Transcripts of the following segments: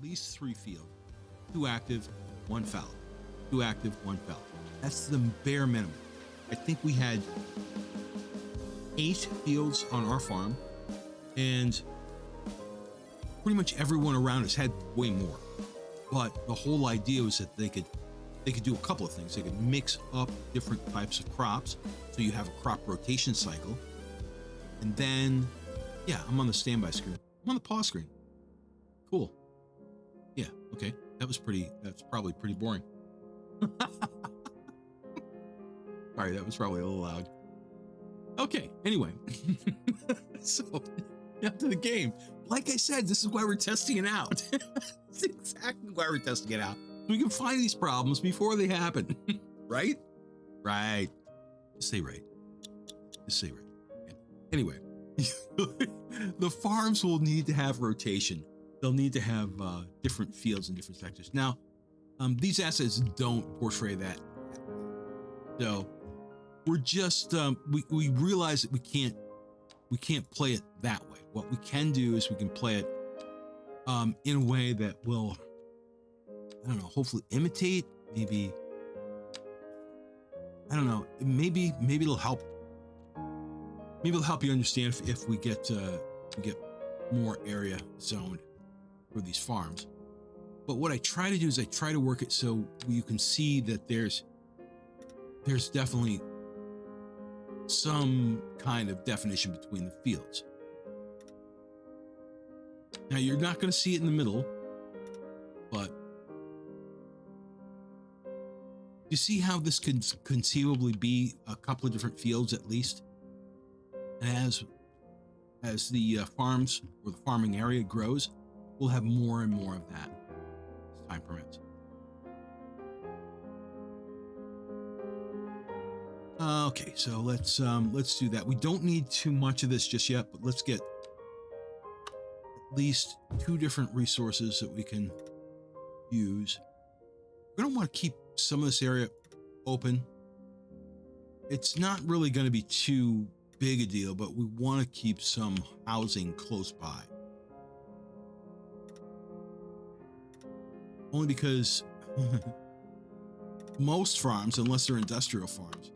least 3 fields, 2 active, 1 fallow, 2 active, 1 fallow. That's the bare minimum. I think we had 8 fields on our farm, and pretty much everyone around us had way more. But the whole idea was that they could do a couple of things. They could mix up different types of crops, so you have a crop rotation cycle. And then, yeah, I'm on the standby screen. I'm on the pause screen. Cool. Yeah, okay. That's probably pretty boring. Sorry, that was probably a little loud. Okay, anyway. So, up to the game. Like I said, this is why we're testing it out. That's exactly why we're testing it out. So we can find these problems before they happen. Right? Right. Just say right. Just say right. Yeah. Anyway, the farms will need to have rotation. They'll need to have different fields in different sectors. Now, these assets don't portray that. So we're just we realize that we can't play it that way. What we can do is we can play it in a way that will, I don't know, hopefully imitate, maybe, I don't know, maybe it'll help. Maybe it'll help you understand if we get more area zoned for these farms. But what I try to do is I try to work it so you can see that there's definitely some kind of definition between the fields. Now, you're not going to see it in the middle, but you see how this could conceivably be a couple of different fields at least? And as the farms or the farming area grows, we'll have more and more of that as time permits. Okay, so let's do that. We don't need too much of this just yet, but let's get at least 2 different resources that we can use. We're going to want to keep some of this area open. It's not really going to be too big a deal, but we want to keep some housing close by. Only because most farms, unless they're industrial farms,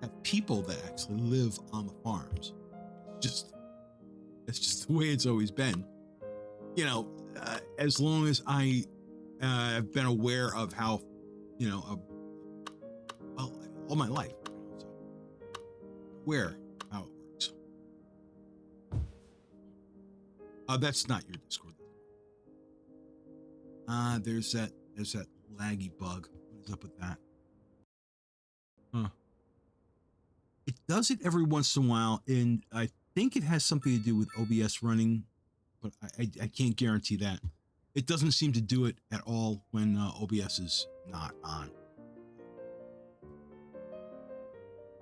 have people that actually live on the farms. It's just the way it's always been. You know, as long as I have been aware of how, well, all my life, so aware how it works. That's not your Discord. There's that laggy bug. What is up with that? Huh. It does it every once in a while, and I think it has something to do with OBS running, but I can't guarantee that. It doesn't seem to do it at all when OBS is not on.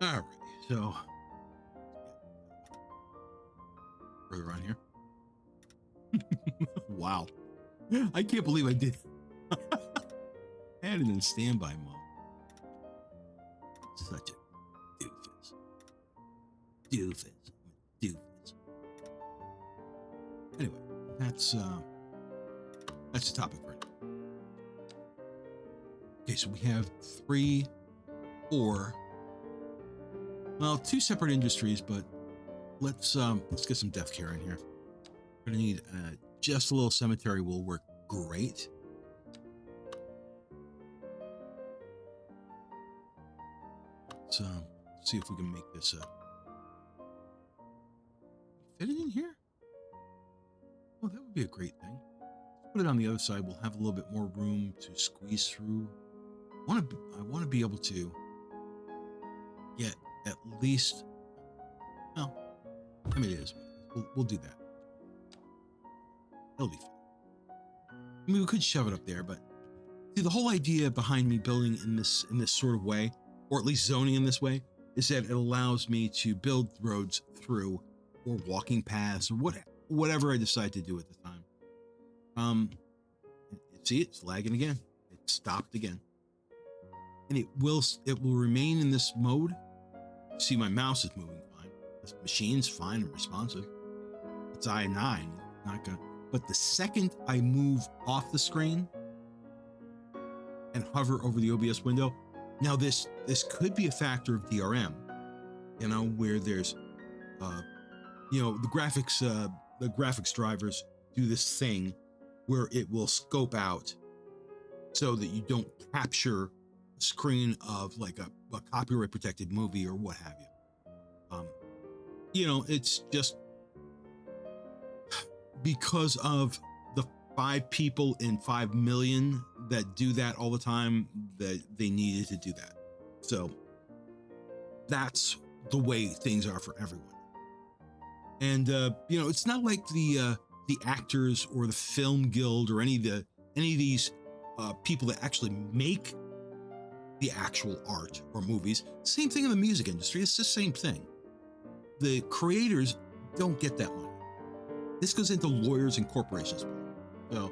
All right, so further on here. Wow, I can't believe I did. I had it in standby mode. Such a doofus. Anyway, that's the topic right now. Okay, so we have 3, 4, well, 2 separate industries, but let's get some death care in here. We're gonna need just a little cemetery will work great. Let's see if we can make this fit it in here. Oh, that would be a great thing. Let's put it on the other side. We'll have a little bit more room to squeeze through. I want to be able to get at least, well, I mean, it is. We'll do that. It'll be fun. I mean, we could shove it up there, but see, the whole idea behind me building in this sort of way, or at least zoning in this way, is that it allows me to build roads through, or walking paths, or whatever I decide to do at the time. See, it's lagging again. It stopped again, and it will remain in this mode. See, my mouse is moving fine. This machine's fine and responsive. It's i9, not gonna. But the second I move off the screen and hover over the OBS window, now this could be a factor of DRM, you know, where there's, you know, the graphics drivers do this thing where it will scope out so that you don't capture a screen of like a copyright protected movie or what have you. You know, it's just because of the 5 people in 5 million that do that all the time, that they needed to do that. So that's the way things are for everyone. And you know, it's not like the actors or the film guild or any of these people that actually make the actual art or movies. Same thing in the music industry. It's the same thing. The creators don't get that money. This goes into lawyers and corporations. So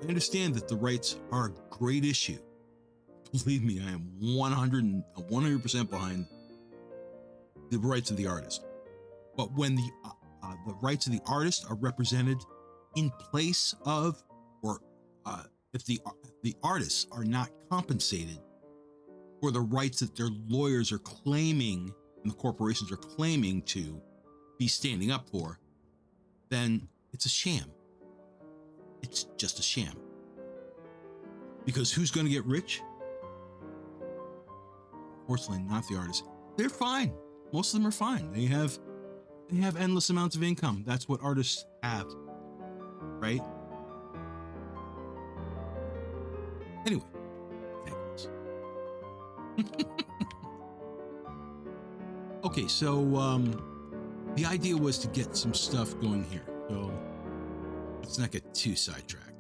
I understand that the rights are a great issue. Believe me, I am 100% behind the rights of the artist. But when the rights of the artist are represented in place of, or if the artists are not compensated for the rights that their lawyers are claiming and the corporations are claiming to be standing up for, then it's a sham. It's just a sham. Because who's going to get rich? Fortunately, not the artists. They're fine. Most of them are fine. They have endless amounts of income. That's what artists have, right? Anyway, thanks. Okay, so the idea was to get some stuff going here. So let's not get too sidetracked.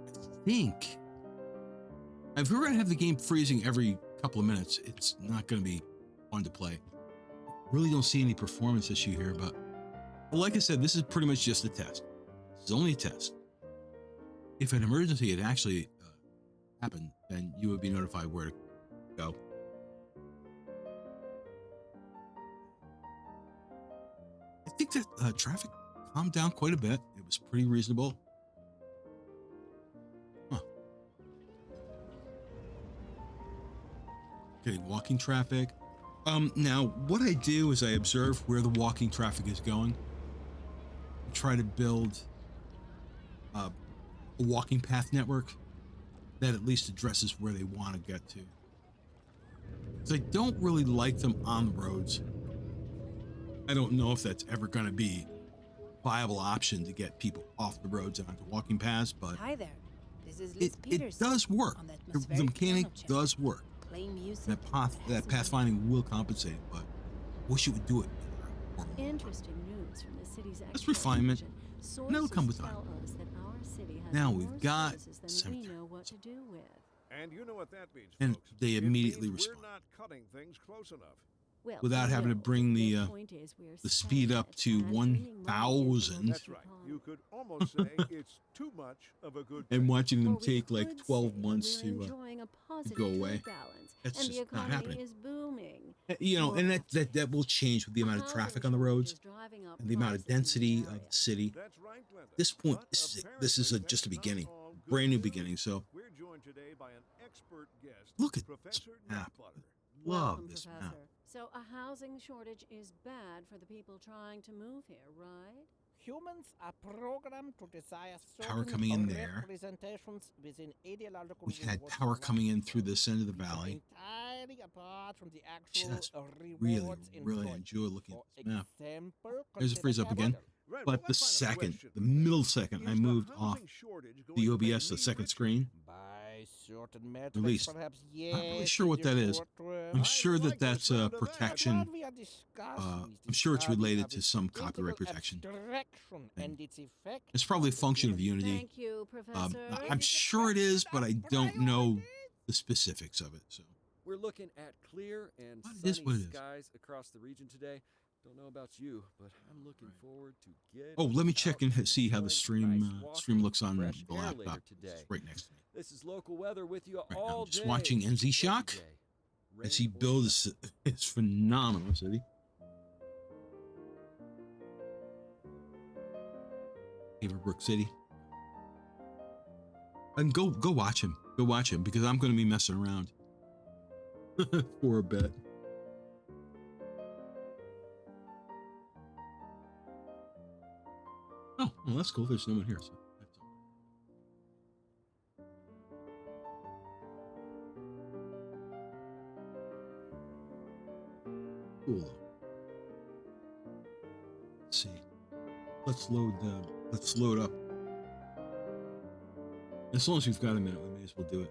I think if we're going to have the game freezing every couple of minutes, it's not going to be fun to play. Really don't see any performance issue here, but like I said, this is pretty much just a test. This is only a test. If an emergency had actually happened, then you would be notified where to go. I think that traffic calmed down quite a bit. It was pretty reasonable. Huh. Okay, walking traffic. Now, what I do is I observe where the walking traffic is going. I try to build a walking path network that at least addresses where they want to get to. Because I don't really like them on the roads. I don't know if that's ever going to be a viable option to get people off the roads and onto walking paths, but hi there. This is Liz it does work. The mechanic does work. That pathfinding will compensate, but I wish it would do it more. Interesting news from the city's That's refinement, and that'll come with time. Now we've got cemetery. And you know what that means, And folks. they It immediately means respond. We're not cutting things close enough. Without having to bring the speed up to 1,000 That's right. You could almost say it's too much of a good and thing. watching them take like 12 months to go away. That's just not happening. You know, and that will change with the amount of traffic on the roads and the amount of density of the city. That's right, Glenda. At this point, But this is apparently just a that's not beginning, all good brand new news. beginning. So We're joined today by an expert guest, look at this Professor map. Nutbutter. Love this map. So a housing shortage is bad for the people trying to move here, right? Humans are programmed to desire Power certain coming in there. representations within ideological We had rewards power of coming in life. through this end of the These are valley. entirely apart from the actual Just really, rewards really enjoyed. enjoy looking For at this map. example, There's a freeze up consider again. capital. Right, But well, the I find a second, question. the millisecond I Is the moved off housing shortage going the to make OBS, the me second richer? screen, By certain metrics, Released. perhaps Not really yes, sure in what the that is. short term. I'm I sure like that the that's sound of that. protection. What we are discussing is I'm sure it's the study related of to its some copyright integral protection. abstraction and its effect It's probably a on the function of human Unity. Thank you, Professor. I'm sure it is, but I don't know the specifics of it. So We're looking at clear and But it is sunny what it is. skies across the region today. Don't know about you, but I'm looking Right. forward to get. oh, let me check and see how the stream looks on fresh the air laptop. later It's today. right next to me. This is local weather with you Right now, all I'm just day, watching NZ every Shock day. as he Rain or builds his phenomenal city. Haverbrook City. And go watch him. Go watch him because I'm going to be messing around for a bit. Oh, well, that's cool. There's no one here. So that's all. Cool though. Let's see. Let's load up. As long as we've got a minute, we may as well do it.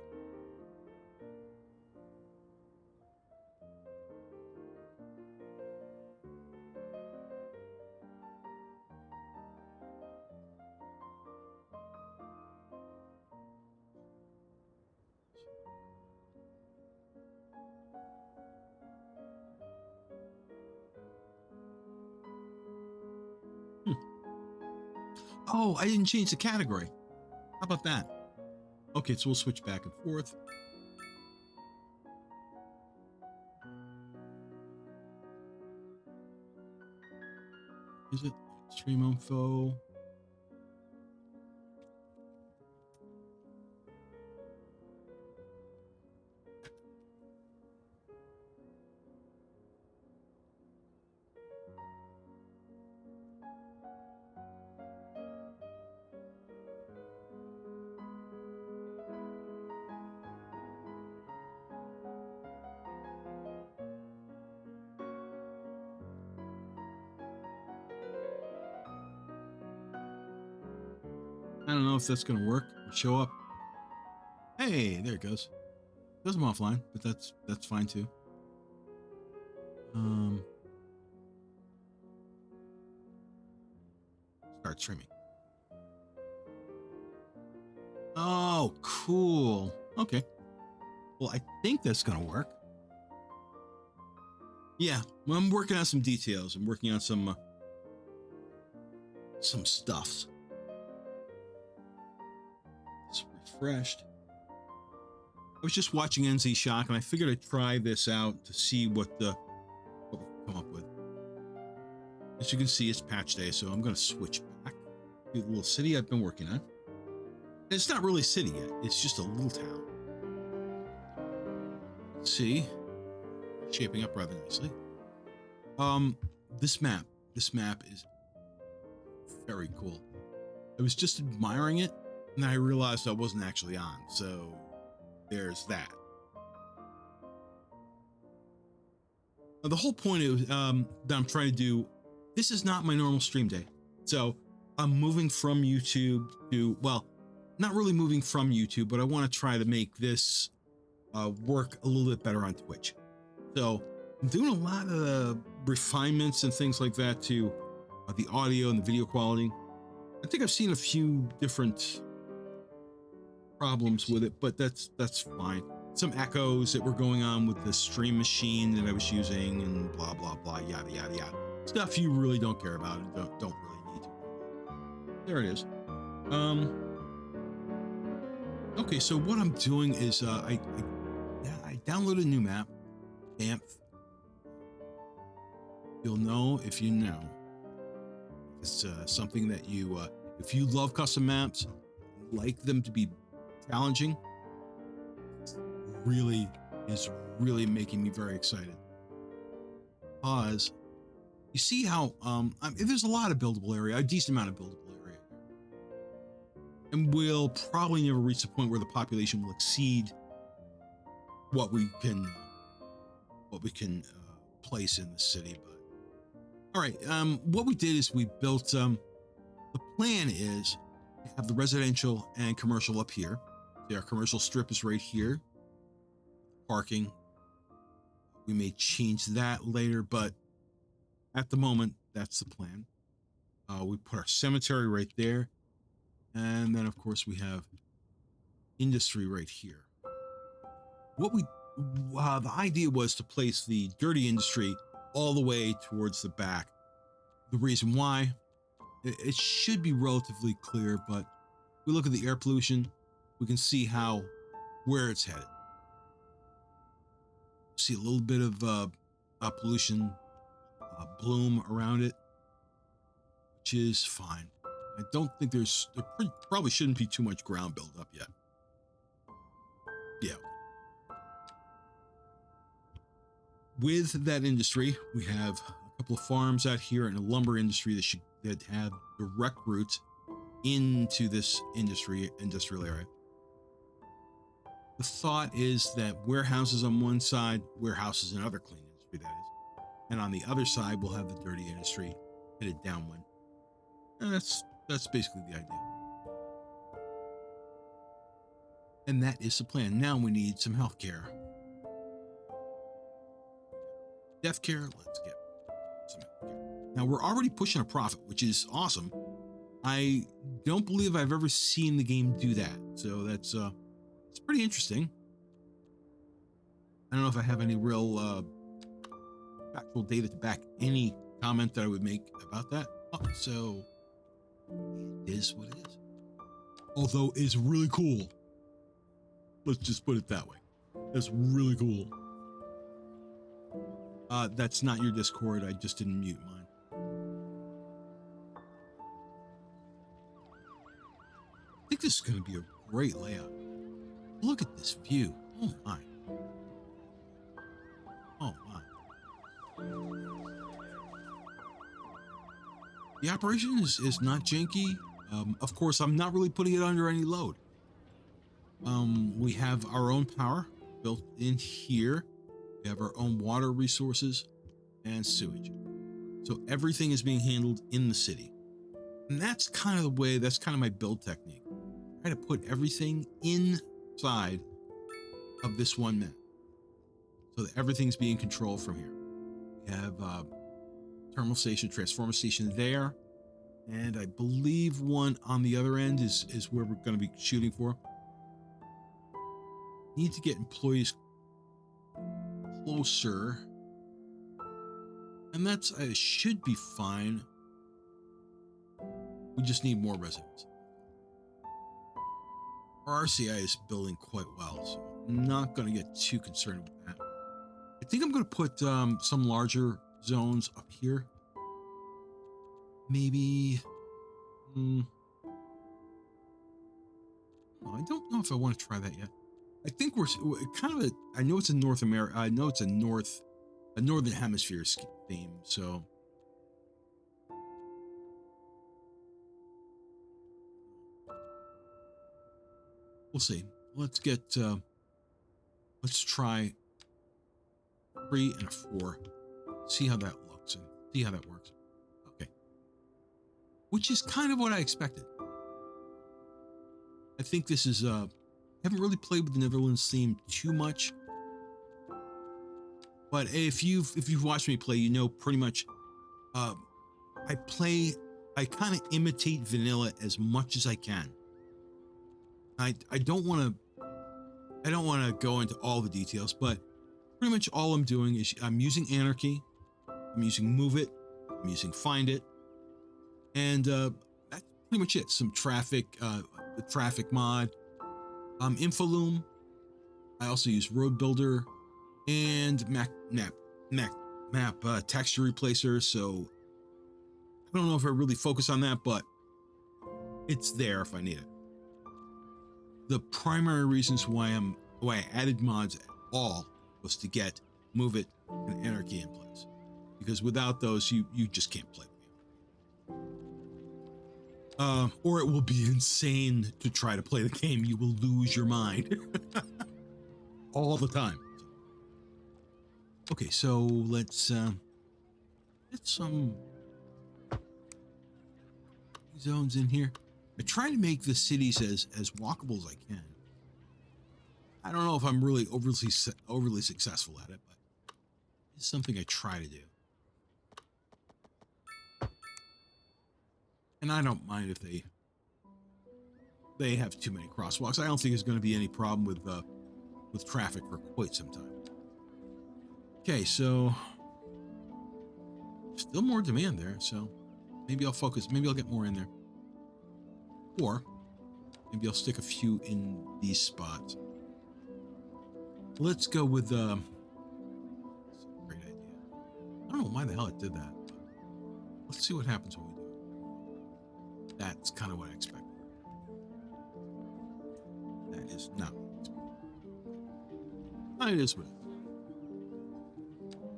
Oh, I didn't change the category. How about that? Okay, so we'll switch back and forth. Is it stream info? I don't know if that's gonna work or show up. Hey, there it goes. Does them offline, but that's fine too. Start streaming. Oh, cool. Okay. Well, I think that's gonna work. Yeah, well, I'm working on some details. I'm working on some stuffs. It's refreshed. I was just watching NZ Shock, and I figured I'd try this out to see what we can come up with. As you can see, it's patch day, so I'm going to switch back to the little city I've been working on. It's not really a city yet; it's just a little town. Let's see, shaping up rather nicely. This map is very cool. I was just admiring it, and then I realized I wasn't actually on, so there's that. The whole point is, that I'm trying to do, this is not my normal stream day. So I'm moving from YouTube to, well, not really moving from YouTube, but I want to try to make this work a little bit better on Twitch. So I'm doing a lot of refinements and things like that to the audio and the video quality. I think I've seen a few different problems with it, but that's fine. Some echoes that were going on with the stream machine that I was using, and blah blah blah, yada yada yada. Stuff you really don't care about and don't really need to. There it is. Okay, so what I'm doing is I downloaded a new map, BANFF. You'll know if you know. It's something that you, if you love custom maps, like them to be challenging, is really making me very excited. Because you see how there's a lot of buildable area, a decent amount of buildable area, and we'll probably never reach the point where the population will exceed what we can place in the city. But all right, what we did is we built. The plan is to have the residential and commercial up here. Our commercial strip is right here. Parking. We may change that later, but at the moment, that's the plan. We put our cemetery right there. And then, of course, we have industry right here. The idea was to place the dirty industry all the way towards the back. The reason why, it should be relatively clear, but if we look at the air pollution, we can see where it's headed. See a little bit of pollution bloom around it, which is fine. I don't think there probably shouldn't be too much ground build up yet. Yeah. With that industry, we have a couple of farms out here and a lumber industry that have direct routes into this industrial area. The thought is that warehouses on one side, warehouses and other clean industry, that is, and on the other side we'll have the dirty industry headed downwind. And that's basically the idea. And that is the plan. Now we need some healthcare. Death care, let's get some healthcare. Now we're already pushing a profit, which is awesome. I don't believe I've ever seen the game do that. So that's it's pretty interesting. I don't know if I have any real factual data to back any comment that I would make about that. Oh, so it is what it is. Although it's really cool. Let's just put it that way. That's really cool. That's not your Discord. I just didn't mute mine. I think this is going to be a great layout. Look at this view. Oh my. Oh my. The operation is not janky. Of course, I'm not really putting it under any load. We have our own power built in here. We have our own water resources and sewage. So everything is being handled in the city. And that's kind of the way, that's kind of my build technique. Try to put everything inside of this one map so that everything's being controlled from here. We have terminal station, transformer station there. And I believe one on the other end is where we're going to be shooting for. Need to get employees closer, and that's should be fine. We just need more residents. Our RCI is building quite well, so I'm not going to get too concerned with that. I think I'm going to put some larger zones up here. Maybe. I don't know if I want to try that yet. I think we're kind of I know it's in North America. I know it's a northern hemisphere theme. So we'll see. Let's try 3 and a 4. See how that looks and see how that works. Okay. Which is kind of what I expected. I think this is haven't really played with the Netherlands theme too much, but if you've watched me play, you know pretty much. I kind of imitate vanilla as much as I can. I don't want to go into all the details, but pretty much all I'm doing is I'm using Anarchy, I'm using Move It, I'm using Find It, and that's pretty much it. Some traffic, the traffic mod. Infoloom. I also use Road Builder and map texture replacer. So I don't know if I really focus on that, but it's there if I need it. The primary reasons why I added mods at all was to get Move It and Anarchy in place, because without those you just can't play the game. Or it will be insane to try to play the game. You will lose your mind all the time. Okay, so let's get some zones in here. I try to make the cities as walkable as I can. I don't know if I'm really overly successful at it, but it's something I try to do. And I don't mind if they have too many crosswalks. I don't think there's going to be any problem with traffic for quite some time. Okay, so still more demand there, so maybe I'll focus. Maybe I'll get more in there, or maybe I'll stick a few in these spots. Let's go with that's a great idea. I don't know why the hell it did that, but let's see what happens when we do it. That's kind of what I expected. That is not what I expected. It is what it is.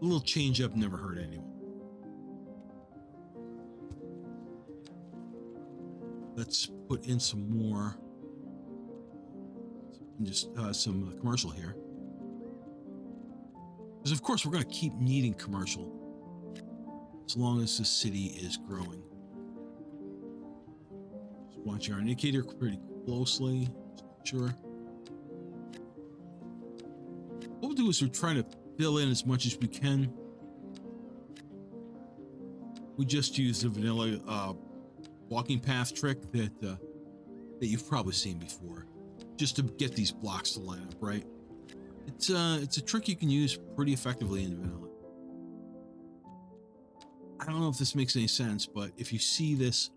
A little change up never hurt anyone. Let's put in some more, just some commercial here. Because of course we're going to keep needing commercial as long as the city is growing. Just watching our indicator pretty closely. Sure. What we'll do is we're trying to fill in as much as we can. We just used the vanilla walking path trick that you've probably seen before, just to get these blocks to line up right. It's a trick you can use pretty effectively in vanilla. I don't know if this makes any sense, but if you see this,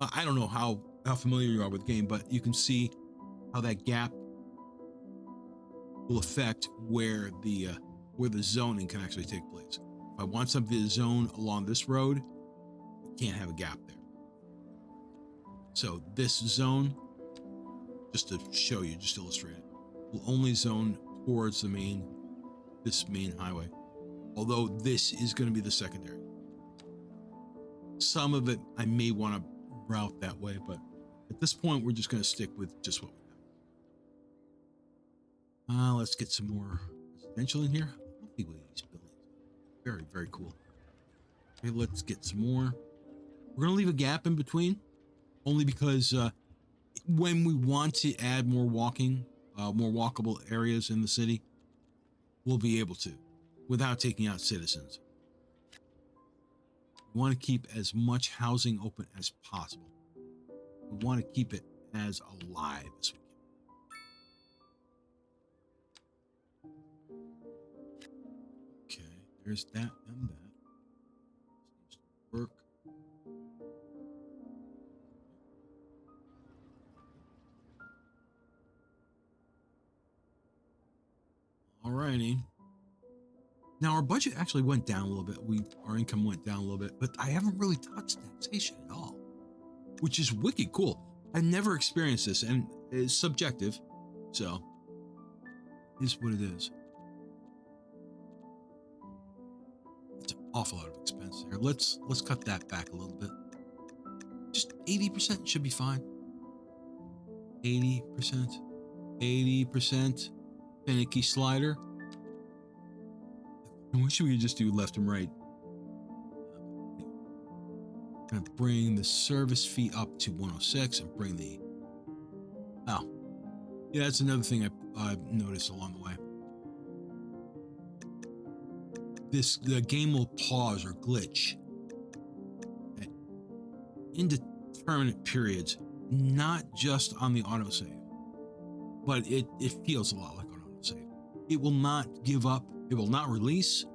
I don't know how familiar you are with the game, but you can see how that gap will affect where the zoning can actually take place. If I want something to zone along this road, I can't have a gap there. So this zone, just to show you, just to illustrate it, will only zone towards this main highway. Although this is going to be the secondary. Some of it I may want to route that way, but at this point we're just going to stick with just what we have. Let's get some more residential in here. I love these buildings. Very, very cool. Okay, let's get some more. We're going to leave a gap in between, only because when we want to add more walkable areas in the city, we'll be able to, without taking out citizens. We want to keep as much housing open as possible. We want to keep it as alive as we can. Okay, there's that and that. Seems to work. Alrighty. Now our budget actually went down a little bit. Our income went down a little bit, but I haven't really touched taxation at all, which is wicked cool. I've never experienced this, and it's subjective, so it is what it is. It's an awful lot of expense there. Let's cut that back a little bit. Just 80% should be fine. 80%. 80%. Finicky slider. I wish we could just do left and right. I'm gonna bring the service fee up to 106 and bring the. Oh, yeah, that's another thing I've noticed along the way. The game will pause or glitch at indeterminate periods, not just on the autosave, but it feels a lot like an autosave. It will not give up. It will not release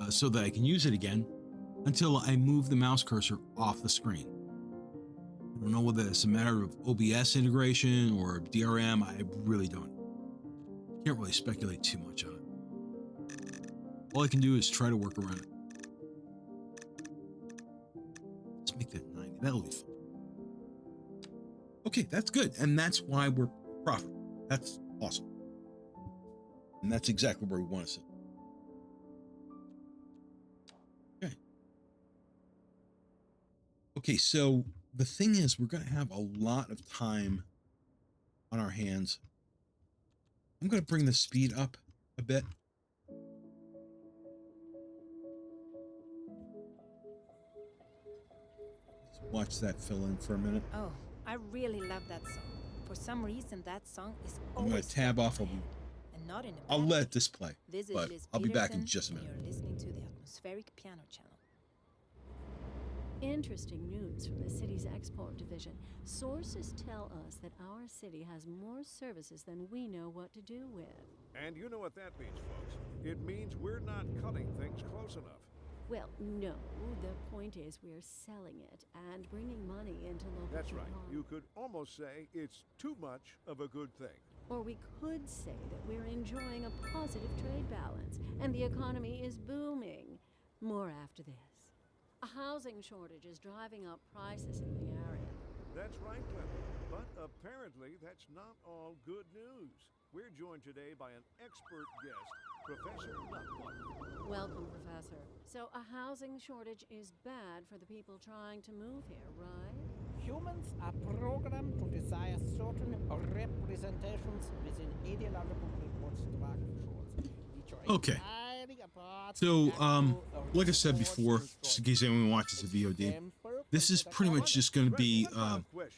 so that I can use it again until I move the mouse cursor off the screen. I don't know whether it's a matter of OBS integration or DRM. I really don't. Can't really speculate too much on it. All I can do is try to work around it. Let's make that 90. That'll be fun. Okay, that's good. And that's why we're profitable. That's awesome. And that's exactly where we want to sit. Okay. Okay, so the thing is, we're going to have a lot of time on our hands. I'm going to bring the speed up a bit. Let's watch that fill in for a minute. Oh, I really love that song. For some reason, that song is I'm always going to tab off. and not in a I'll bad let way. this play, This is but Liz I'll be back in Peterson, just a and minute. You're listening to the Atmospheric Piano Channel. Interesting news from the city's export division. Sources tell us that our city has more services than we know what to do with. And you know what that means, folks. It means we're not cutting things close enough. Well, no. The point is we're selling it and bringing money into local That's right. economy. You could almost say it's too much of a good thing. Or we could say that we're enjoying a positive trade balance and the economy is booming. More after this. A housing shortage is driving up prices in the That's right, Clinton. But apparently, that's not all good news. We're joined today by an expert guest, Professor Nutbuck. Welcome, Professor. So, a housing shortage is bad for the people trying to move here, right? Humans are programmed to desire certain representations within ideological structures, which are Okay. entirely apart So, from like I said before, just in case anyone watches the VOD, this is pretty much just going to be,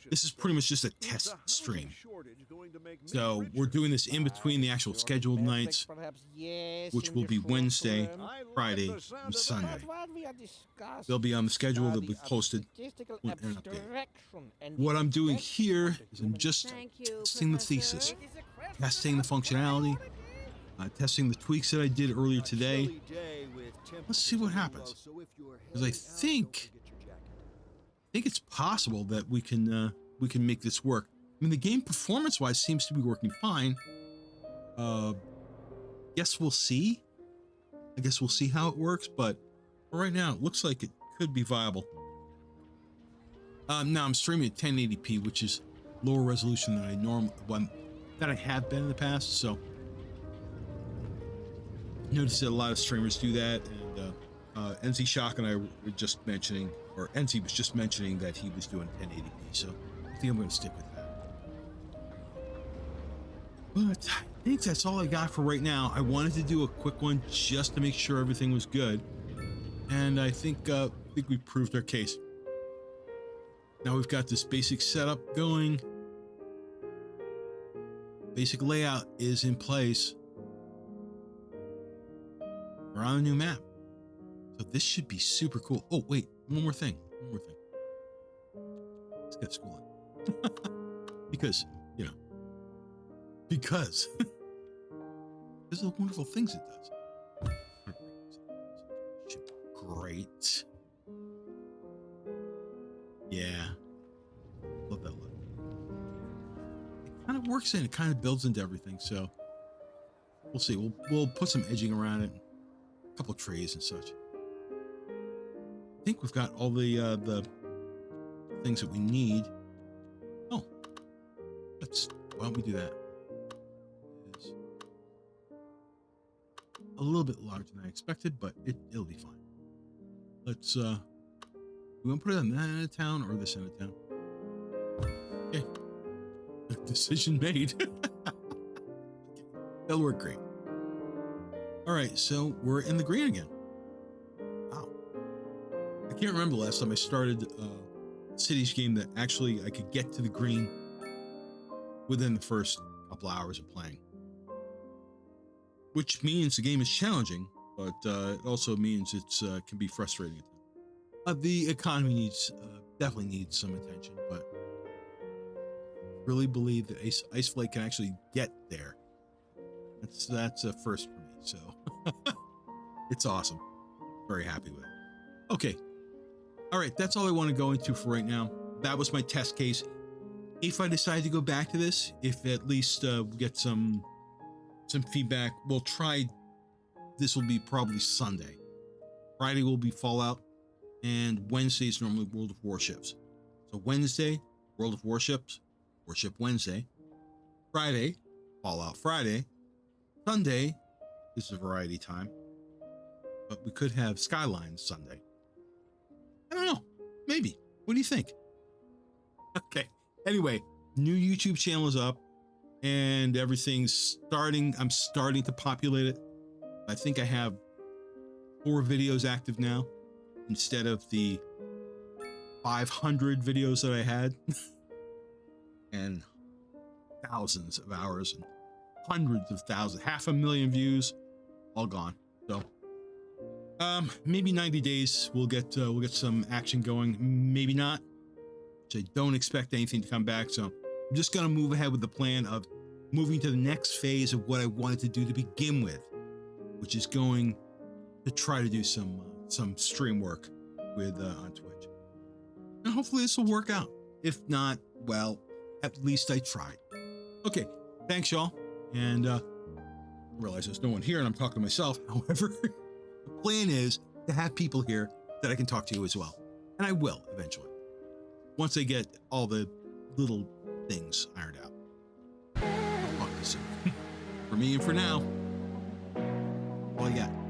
this is pretty much just a test stream. So we're doing this in between the actual scheduled nights, which will be Wednesday, Friday, and Sunday. They'll be on the schedule, they'll be posted. With an update. What I'm doing here is I'm just Thank you, testing the Professor. thesis, testing the functionality, testing the tweaks that I did earlier today. Let's see what happens. Because I think it's possible that we can make this work. I mean, the game performance-wise seems to be working fine. Guess we'll see. I guess we'll see how it works, but right now it looks like it could be viable. Now I'm streaming at 1080p, which is lower resolution than I have been in the past. So notice that a lot of streamers do that, and NZ Shock and I were just mentioning, or NZ was just mentioning that he was doing 1080p. So I think I'm going to stick with that. But I think that's all I got for right now. I wanted to do a quick one just to make sure everything was good, and I think we proved our case. Now we've got this basic setup going. Basic layout is in place. We're on a new map. So this should be super cool. Oh, wait, one more thing. Let's get school in. Because, you know, because there's the wonderful things it does. Great. Yeah. Love that look. It kind of works in, it kind of builds into everything, so we'll see. We'll put some edging around it, a couple of trays and such. I think we've got all the things that we need. Oh, why don't we do that? It's a little bit larger than I expected, but it'll be fine. Let's we want to put it on that end of town or this end of town? Okay. Decision made. Okay. That'll work great. All right, so we're in the green again. Wow. I can't remember the last time I started a Cities game that actually I could get to the green within the first couple hours of playing. Which means the game is challenging, but it also means it's can be frustrating at times. The economy definitely needs some attention, but really believe that Ice Flake can actually get there. That's a first for me, so it's awesome. Very happy with it. Okay. All right, that's all I want to go into for right now. That was my test case. If I decide to go back to this, if at least we get some feedback, we'll try. This will be probably Sunday. Friday will be Fallout, and Wednesday is normally World of Warships. So Wednesday, World of Warships, Warship Wednesday. Friday, Fallout Friday. Sunday is a variety time, but we could have Skylines Sunday. I don't know. Maybe. What do you think? Okay. Anyway, new YouTube channel is up and everything's starting. I'm starting to populate it. I think I have 4 videos active now instead of the 500 videos that I had and thousands of hours and hundreds of thousands, 500,000 views, all gone. So maybe 90 days we'll get some action going. Maybe not. So I don't expect anything to come back. So I'm just gonna move ahead with the plan of moving to the next phase of what I wanted to do to begin with, which is going to try to do some stream work with on Twitch, and hopefully this will work out. If not, well, at least I tried. Okay, thanks y'all, and I realize there's no one here and I'm talking to myself. However, the plan is to have people here that I can talk to as well, and I will eventually once I get all the little things ironed out. I'll talk to you soon. For me and for now, all you got.